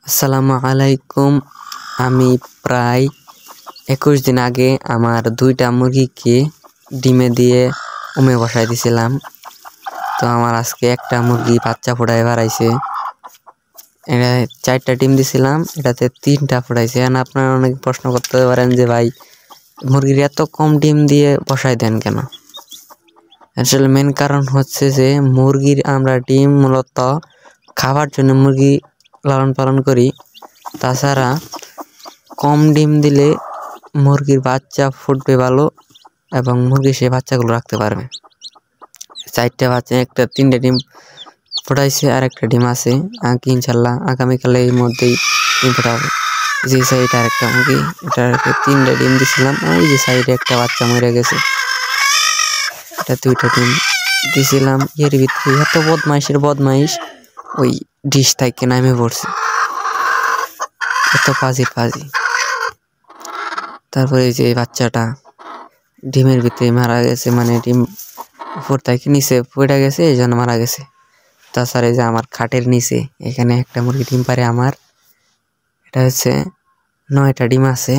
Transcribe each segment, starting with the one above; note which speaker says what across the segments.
Speaker 1: আসসালামু আলাইকুম। আমি প্রায় 21 দিন আগে আমার 2টা মুরগিকে ডিমে দিয়ে উমে বসাই দিছিলাম। তো আমার আজকে একটা মুরগি বাচ্চা ফোটায় বাড়াইছে। এটা 4টা ডিম দিছিলাম, এটাতে 3টা ফোটাইছে। এখন আপনারা অনেক প্রশ্ন করতে পারেন যে ভাই মুরগির এত কম ডিম দিয়ে বসাই দেন কেন? আসলে মেন কারণ হচ্ছে যে মুরগির আমরা ডিম মূলত খাবার জন্য মুরগি লালন পালন করি। তাছাড়া কম ডিম দিলে মুরগির বাচ্চা ফুটবে ভালো এবং মুরগি সে বাচ্চাগুলো রাখতে পারবে। 4টা বাচ্চা, 3টে ডিম ফোটাইছে আর একটা ডিম আছে। ইনশাল্লাহ আগামীকালে এর মধ্যেই ডিম ফোটাবে। যে সাইডে আর একটা মুরগি, এটা 3টে ডিম দিছিলাম। ওই যে সাইডে একটা বাচ্চা মরে গেছে। এটা 2টা ডিম দিছিলাম। এর ভিতরে এত বদমাইশ ওই ডিশ থেকে নামে পড়ছে, এত ফাজি। তারপরে এই যে বাচ্চাটা ডিমের ভিতরে মারা গেছে, মানে ডিম উপর থেকে নিচে পড়ে গেছে, এই জন্য মারা গেছে। তাছাড়া এই যে আমার খাটের নিচে এখানে একটা মুরগি ডিম পারে আমার। এটা হচ্ছে 9টা ডিম আছে।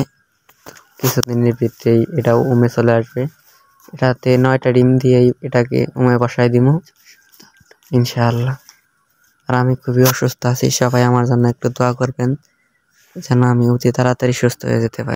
Speaker 1: কিছুদিনের ভিতরেই এটাও উমে চলে আসবে। এটাতে 9টা ডিম দিয়েই এটাকে উমে বসাই দিব ইনশাআল্লাহ। আর আমি খুবই অসুস্থ আছি, সবাই আমার জন্য একটু দোয়া করবেন যেন আমি অতি তাড়াতাড়ি সুস্থ হয়ে যেতে পারি।